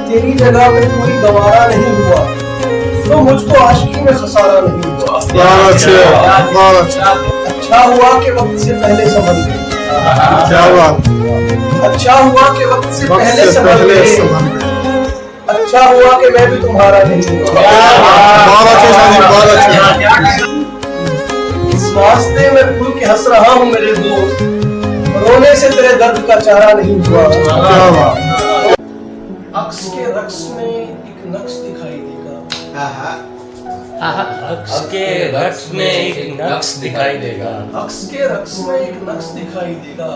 तेरी जगह पे कोई गवारा नहीं हुआ तो मुझको आशिकी में खसारा नहीं हुआ। बहुत अच्छे, बहुत अच्छे। अच्छा हुआ कि वक्त से पहले संभल गए। क्या बात, अच्छा हुआ कि वक्त से वक्त पहले से संभल पहले गए। संभल गए। अच्छा हुआ कि मैं भी तुम्हारा नहीं हुआ। बहुत अच्छे शादी, बहुत अच्छे। इस वास्ते में खुल के हंस रहा हूँ मेरे दोस्त, रोने से तेरे दर्द का चारा नहीं हुआ। क्या बात, अक्स के रक्स में एक नक्श दिखाई देगा। अक्स के रक्स में एक नक्श दिखाई देगा। अक्स के रक्स में एक नक्श दिखाई देगा,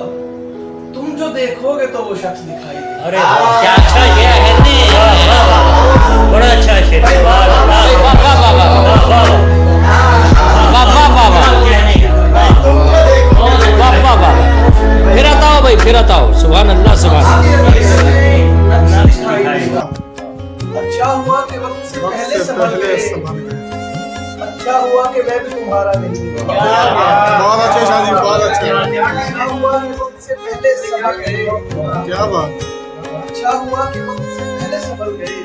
तुम जो देखोगे तो वो शख्स दिखाई देगा। अरे वाह, क्या अच्छा किया है ने, बड़ा अच्छा शेर। वाह वाह वाह वाह वाह वाह वाह वाह वाह वाह। फिर आता हो भाई, फिर आता हो। सुभान अल्लाह, सुभान अच्छा हुआ कि वक्त से वक्त पहले से संभल पहले गए। संभल गए। अच्छा हुआ कि मैं भी तुम्हारा नहीं हुआ। बहुत अच्छे शादी, बहुत अच्छे। अच्छा हुआ कि वक्त से पहले संभल गए। क्या बात, अच्छा हुआ कि वक्त से पहले संभल गए।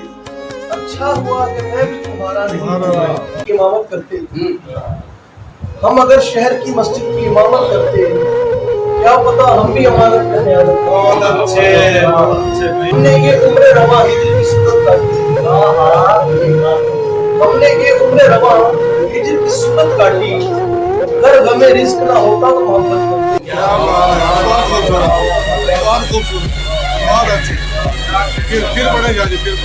अच्छा हुआ कि मैं भी तुम्हारा नहीं हुआ। इमामत करते हम अगर शहर की मस्जिद की इमामत करते, क्या पता हम भी अमानत का ख्याल रखते। बहुत अच्छे। हमने ये उम्र रवा हिजर की सूरत काटी। हमने ये उम्र रवा हिजर की सूरत काटी, अगर गमे रिस्क ना होता तो मोहब्बत करते। क्या बात है, बहुत खूबसूरत, बहुत खूबसूरत, बहुत अच्छे। फिर पढ़े जाए, फिर